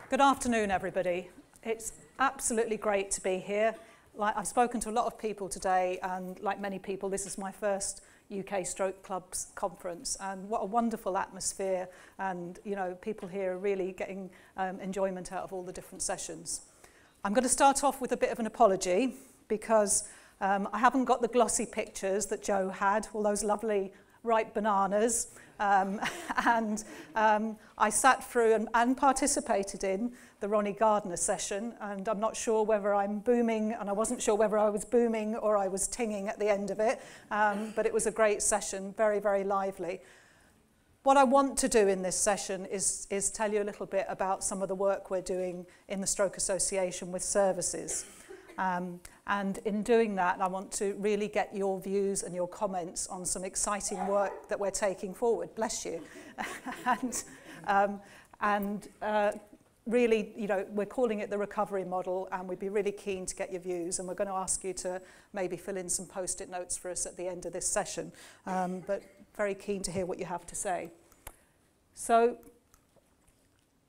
Good afternoon, everybody. It's absolutely great to be here. I've spoken to a lot of people today, and like many people, this is my first UK Stroke Clubs conference, and what a wonderful atmosphere, and people here are really getting enjoyment out of all the different sessions. I'm going to start off with a bit of an apology because I haven't got the glossy pictures that Joe had, all those lovely ripe bananas. I sat through and participated in the Ronnie Gardner session, and I'm not sure whether I'm booming, and I wasn't sure whether I was booming or I was tinging at the end of it, but it was a great session, very, very lively. What I want to do in this session is tell you a little bit about some of the work we're doing in the Stroke Association with services. And in doing that, I want to really get your views and your comments on some exciting work that we're taking forward. Bless you. Really, we're calling it the recovery model, and we'd be really keen to get your views. And we're going to ask you to maybe fill in some post-it notes for us at the end of this session. But very keen to hear what you have to say. So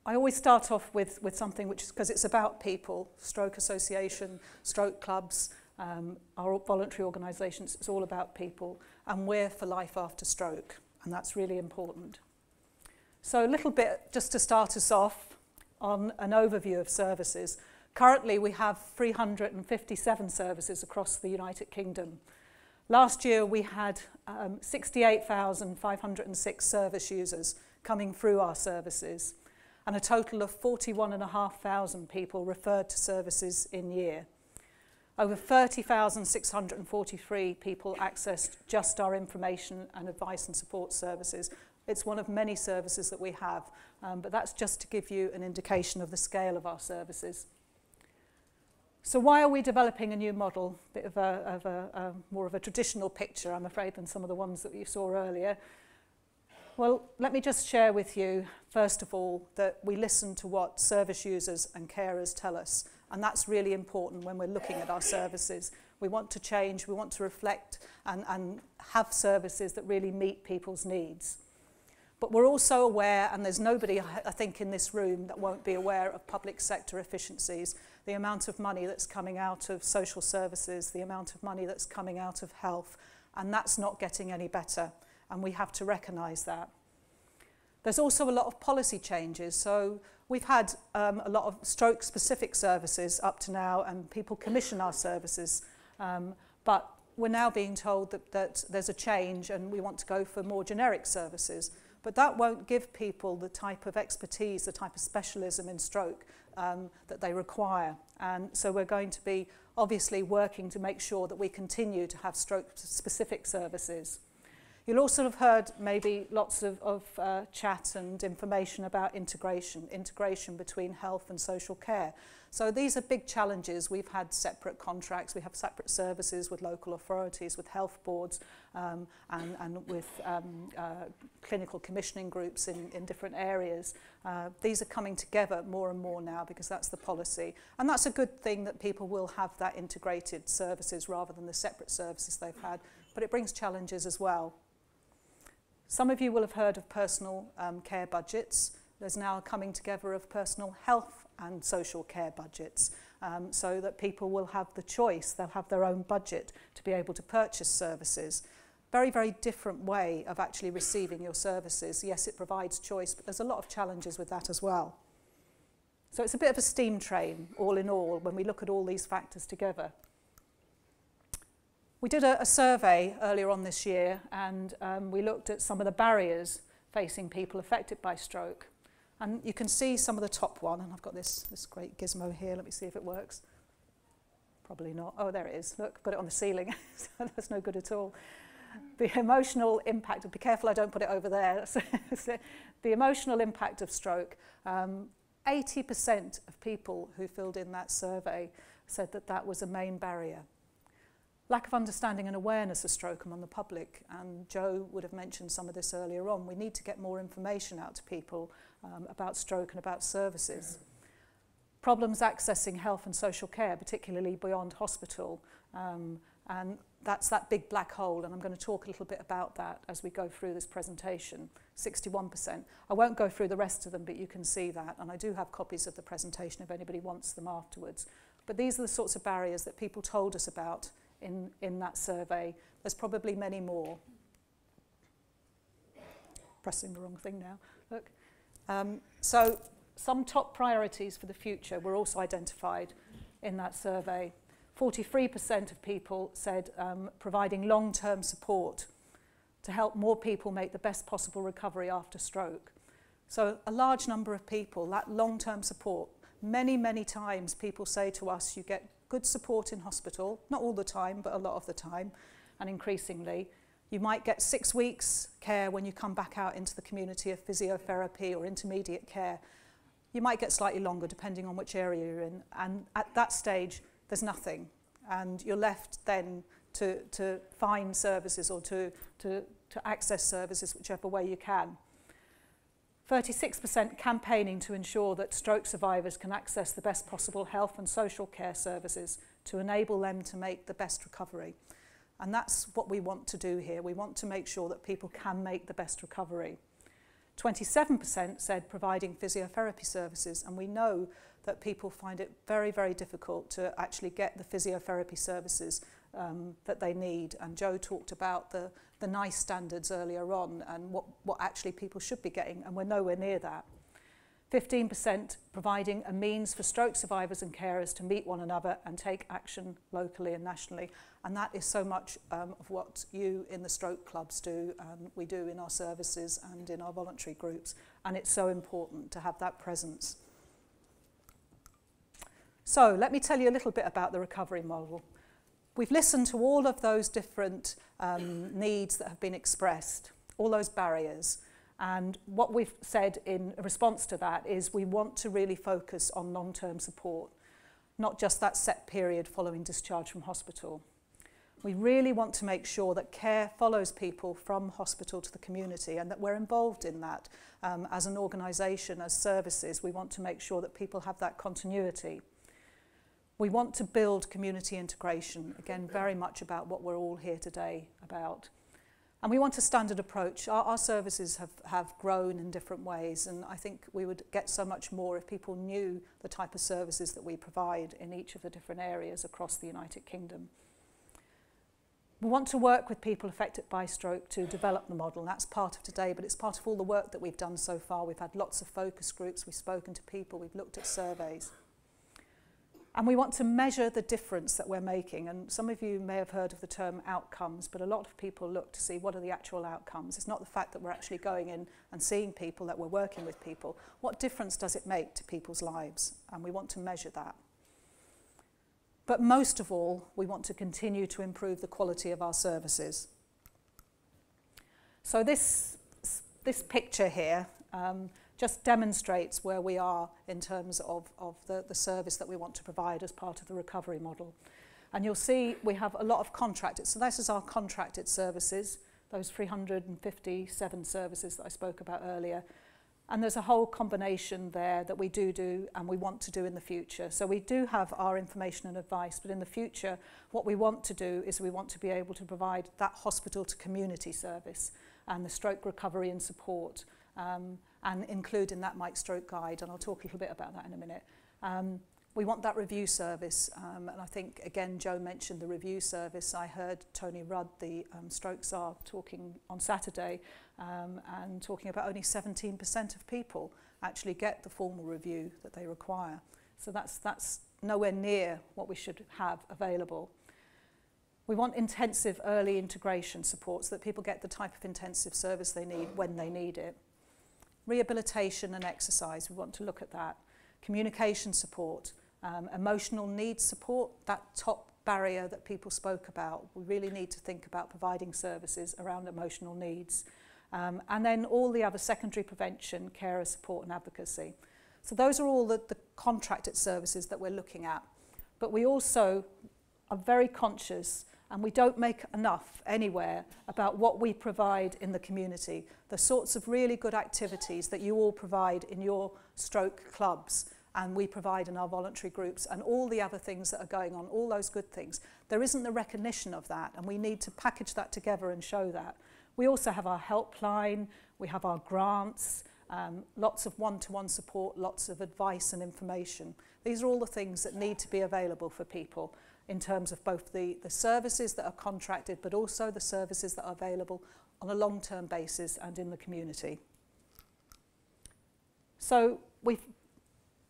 I always start off with something which is because it's about people, Stroke Association, Stroke Clubs, our voluntary organisations, it's all about people, and we're for life after stroke, and that's really important. So a little bit, just to start us off, on an overview of services. Currently we have 357 services across the United Kingdom. Last year we had 68,506 service users coming through our services, and a total of 41,500 people referred to services in year. Over 30,643 people accessed just our information and advice and support services. It's one of many services that we have, but that's just to give you an indication of the scale of our services. So why are we developing a new model? Bit of more of a traditional picture, I'm afraid, than some of the ones that you saw earlier. Well, let me just share with you, first of all, that we listen to what service users and carers tell us, and that's really important when we're looking at our services. We want to change, we want to reflect and have services that really meet people's needs. But we're also aware, and there's nobody, I think, in this room that won't be aware of public sector efficiencies, the amount of money that's coming out of social services, the amount of money that's coming out of health, and that's not getting any better. And we have to recognise that. There's also a lot of policy changes. So we've had a lot of stroke-specific services up to now, and people commission our services. But we're now being told that there's a change, and we want to go for more generic services. But that won't give people the type of expertise, the type of specialism in stroke that they require. And so we're going to be obviously working to make sure that we continue to have stroke-specific services. You'll also have heard maybe lots of chat and information about integration between health and social care. So these are big challenges. We've had separate contracts, we have separate services with local authorities, with health boards, and with clinical commissioning groups in different areas. These are coming together more and more now because that's the policy. And that's a good thing, that people will have that integrated services rather than the separate services they've had. But it brings challenges as well. Some of you will have heard of personal care budgets. There's now a coming together of personal health and social care budgets, so that people will have the choice, they'll have their own budget to be able to purchase services. Very, very different way of actually receiving your services. Yes, it provides choice, but there's a lot of challenges with that as well. So it's a bit of a steam train, all in all, when we look at all these factors together. We did a survey earlier on this year, and we looked at some of the barriers facing people affected by stroke. And you can see some of the top one, and I've got this great gizmo here. Let me see if it works. Probably not. Oh, there it is. Look, I've got it on the ceiling. That's no good at all. The emotional impact, be careful I don't put it over there. The emotional impact of stroke. 80% of people who filled in that survey said that that was a main barrier. Lack of understanding and awareness of stroke among the public, and Joe would have mentioned some of this earlier on. We need to get more information out to people about stroke and about services. Problems accessing health and social care, particularly beyond hospital, And that's that big black hole, and I'm going to talk a little bit about that as we go through this presentation. 61%. I won't go through the rest of them, but you can see that, and I do have copies of the presentation if anybody wants them afterwards. But these are the sorts of barriers that people told us about in that survey. There's probably many more. Pressing the wrong thing now. Look. So some top priorities for the future were also identified in that survey. 43% of people said providing long-term support to help more people make the best possible recovery after stroke. So a large number of people, that long-term support, many, many times people say to us, you get good support in hospital, not all the time, but a lot of the time, and increasingly. You might get 6 weeks care when you come back out into the community of physiotherapy or intermediate care. You might get slightly longer depending on which area you're in, and at that stage, there's nothing, and you're left then to find services or to access services whichever way you can. 36% campaigning to ensure that stroke survivors can access the best possible health and social care services to enable them to make the best recovery. And that's what we want to do here. We want to make sure that people can make the best recovery. 27% said providing physiotherapy services, and we know that people find it very, very difficult to actually get the physiotherapy services that they need. And Joe talked about the NICE standards earlier on and what actually people should be getting, and we're nowhere near that. 15% providing a means for stroke survivors and carers to meet one another and take action locally and nationally. And that is so much of what you in the stroke clubs do, and we do in our services and in our voluntary groups. And it's so important to have that presence. So let me tell you a little bit about the recovery model. We've listened to all of those different needs that have been expressed, all those barriers. And what we've said in response to that is we want to really focus on long-term support, not just that set period following discharge from hospital. We really want to make sure that care follows people from hospital to the community and that we're involved in that as an organisation, as services. We want to make sure that people have that continuity. We want to build community integration, again, very much about what we're all here today about. And we want a standard approach. Our services have grown in different ways, and I think we would get so much more if people knew the type of services that we provide in each of the different areas across the United Kingdom. We want to work with people affected by stroke to develop the model, and that's part of today, but it's part of all the work that we've done so far. We've had lots of focus groups, we've spoken to people, we've looked at surveys. And we want to measure the difference that we're making. And some of you may have heard of the term outcomes, but a lot of people look to see what are the actual outcomes. It's not the fact that we're actually going in and seeing people, that we're working with people. What difference does it make to people's lives? And we want to measure that. But most of all, we want to continue to improve the quality of our services. So this picture here just demonstrates where we are in terms of the service that we want to provide as part of the recovery model. And you'll see we have a lot of contracted. So this is our contracted services, those 357 services that I spoke about earlier. And there's a whole combination there that we do and we want to do in the future. So we do have our information and advice, but in the future, what we want to do is we want to be able to provide that hospital to community service and the stroke recovery and support. And include in that Mike Stroke Guide, and I'll talk a little bit about that in a minute. We want that review service, and I think, again, Joe mentioned the review service. I heard Tony Rudd, the stroke czar, talking on Saturday, and talking about only 17% of people actually get the formal review that they require. So that's nowhere near what we should have available. We want intensive early integration support so that people get the type of intensive service they need when they need it. Rehabilitation and exercise, we want to look at that. Communication support, emotional needs support, that top barrier that people spoke about. We really need to think about providing services around emotional needs. And then all the other secondary prevention, carer support and advocacy. So those are all the contracted services that we're looking at. But we also are very conscious, and we don't make enough anywhere, about what we provide in the community, the sorts of really good activities that you all provide in your stroke clubs, and we provide in our voluntary groups and all the other things that are going on, all those good things. There isn't the recognition of that, and we need to package that together and show that. We also have our helpline, we have our grants, lots of one-to-one support, lots of advice and information. These are all the things that need to be available for people in terms of both the services that are contracted, but also the services that are available on a long-term basis and in the community. So we've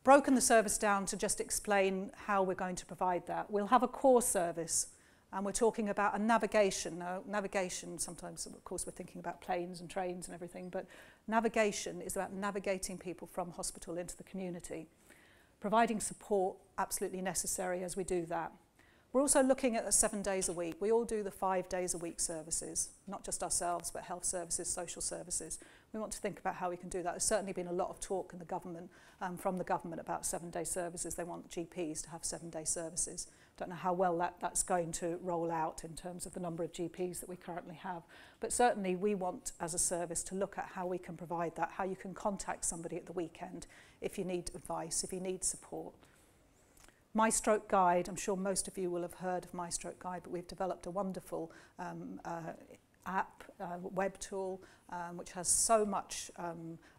broken the service down to just explain how we're going to provide that. We'll have a core service, and we're talking about a navigation. Now, navigation, sometimes, of course, we're thinking about planes and trains and everything, but navigation is about navigating people from hospital into the community. Providing support, absolutely necessary as we do that. We're also looking at the 7 days a week. We all do the 5 days a week services, not just ourselves, but health services, social services. We want to think about how we can do that. There's certainly been a lot of talk in the government, from the government, about 7-day services. They want GPs to have 7-day services. Don't know how well that's going to roll out in terms of the number of GPs that we currently have. But certainly we want, as a service, to look at how we can provide that, how you can contact somebody at the weekend if you need advice, if you need support. My Stroke Guide, I'm sure most of you will have heard of My Stroke Guide, but we've developed a wonderful app, web tool, which has so much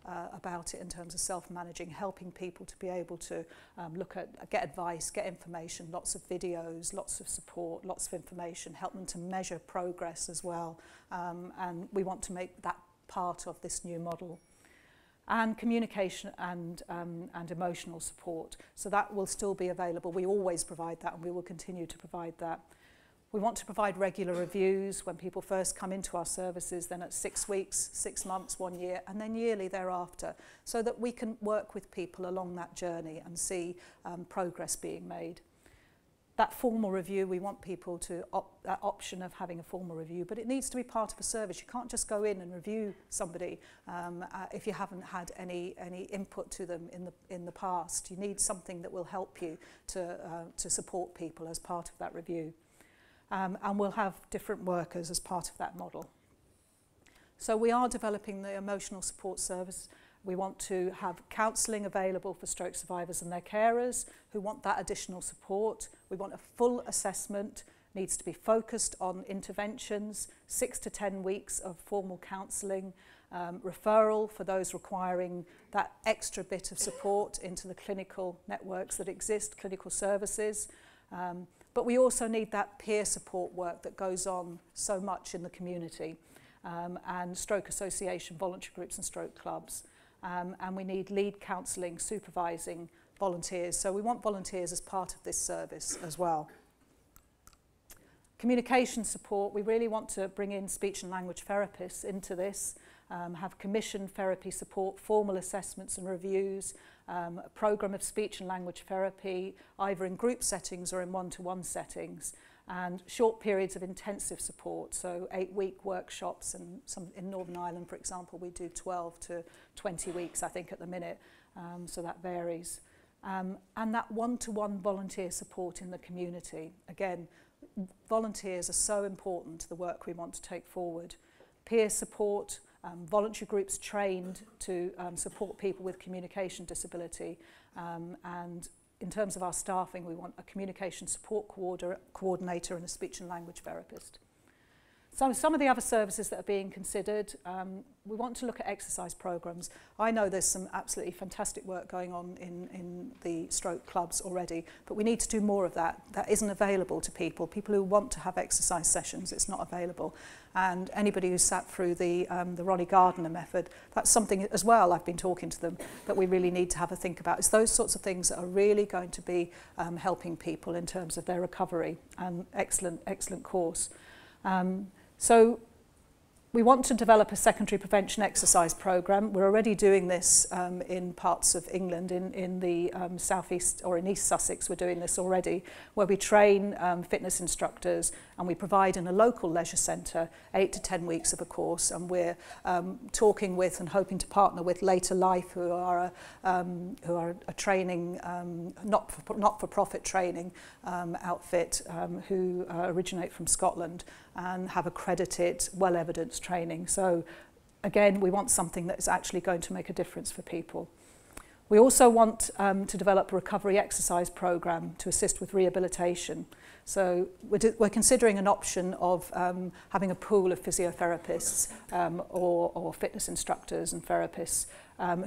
about it in terms of self-managing, helping people to be able to get advice, get information, lots of videos, lots of support, lots of information, help them to measure progress as well. And we want to make that part of this new model. And communication and emotional support. So that will still be available. We always provide that, and we will continue to provide that. We want to provide regular reviews when people first come into our services, then at 6 weeks, 6 months, 1 year, and then yearly thereafter, so that we can work with people along that journey and see progress being made. That formal review, we want people to that option of having a formal review, but it needs to be part of a service. You can't just go in and review somebody if you haven't had any input to them in the past. You need something that will help you to support people as part of that review. And we'll have different workers as part of that model. So we are developing the emotional support service. We want to have counselling available for stroke survivors and their carers who want that additional support. We want a full assessment, needs to be focused on interventions, 6 to 10 weeks of formal counselling, referral for those requiring that extra bit of support into the clinical networks that exist, clinical services. But we also need that peer support work that goes on so much in the community, and stroke association, voluntary groups and stroke clubs. And we need lead counselling, supervising volunteers. So we want volunteers as part of this service as well. Communication support, we really want to bring in speech and language therapists into this, have commissioned therapy support, formal assessments and reviews, a programme of speech and language therapy, either in group settings or in one-to-one settings, and short periods of intensive support, so 8-week workshops, and some in Northern Ireland, for example, we do 12 to 20 weeks, I think, at the minute, so that varies. And that one-to-one volunteer support in the community. Again, volunteers are so important to the work we want to take forward. Peer support, voluntary groups trained to support people with communication disability, and in terms of our staffing, we want a communication support coordinator and a speech and language therapist. So some of the other services that are being considered, we want to look at exercise programs. I know there's some absolutely fantastic work going on in the stroke clubs already, but we need to do more of that. That isn't available to people. People who want to have exercise sessions, it's not available. And anybody who's sat through the Ronnie Gardner method, that's something as well, I've been talking to them, that we really need to have a think about. It's those sorts of things that are really going to be helping people in terms of their recovery, and excellent course. So we want to develop a secondary prevention exercise programme. We're already doing this in parts of England, in the southeast or in East Sussex. We're doing this already, where we train fitness instructors, and we provide in a local leisure centre 8 to 10 weeks of a course, and we're talking with and hoping to partner with Later Life, who are a training not-for-profit training outfit who originate from Scotland and have accredited, well-evidenced training. So again, we want something that is actually going to make a difference for people. We also want to develop a recovery exercise programme to assist with rehabilitation. So we're considering an option of having a pool of physiotherapists or fitness instructors and therapists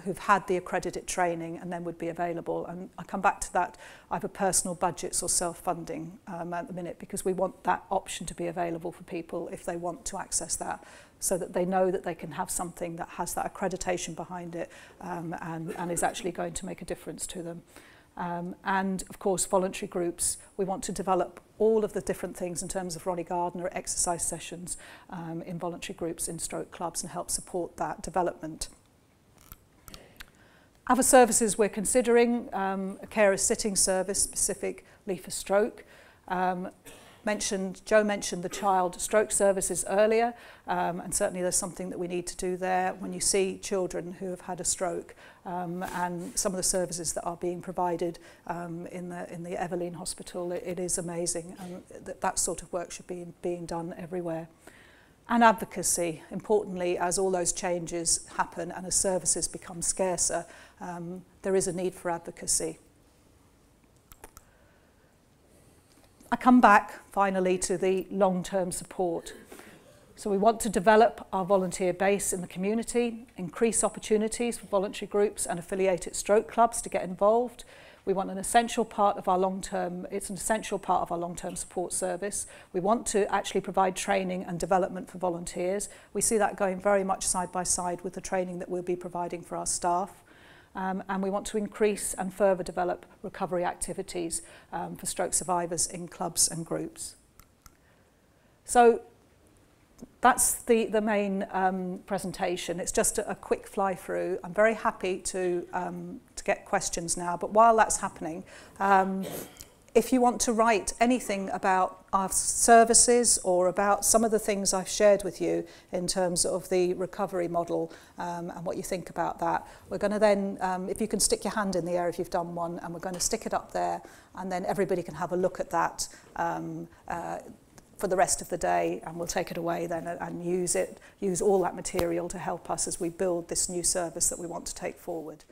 who've had the accredited training and then would be available. And I'll come back to that, either personal budgets or self-funding at the minute, because we want that option to be available for people if they want to access that, so that they know that they can have something that has that accreditation behind it and is actually going to make a difference to them. And of course, voluntary groups. We want to develop all of the different things in terms of Ronnie Gardner exercise sessions in voluntary groups, in stroke clubs, and help support that development. Other services we're considering, a carer sitting service specifically for stroke. Joe mentioned the child stroke services earlier, and certainly there's something that we need to do there when you see children who have had a stroke, and some of the services that are being provided in the Everleen Hospital. It is amazing, and that sort of work should be being done everywhere. And advocacy, importantly, as all those changes happen and as services become scarcer, there is a need for advocacy. I come back finally to the long-term support. So we want to develop our volunteer base in the community, increase opportunities for voluntary groups and affiliated stroke clubs to get involved. We want an essential part of our long-term support service. We want to actually provide training and development for volunteers. We see that going very much side by side with the training that we'll be providing for our staff. And we want to increase and further develop recovery activities for stroke survivors in clubs and groups. So that's the main presentation. It's just a quick fly through. I'm very happy to get questions now, but while that's happening, if you want to write anything about our services or about some of the things I've shared with you in terms of the recovery model and what you think about that, we're going to then, if you can stick your hand in the air if you've done one, and we're going to stick it up there, and then everybody can have a look at that for the rest of the day, and we'll take it away then and use all that material to help us as we build this new service that we want to take forward.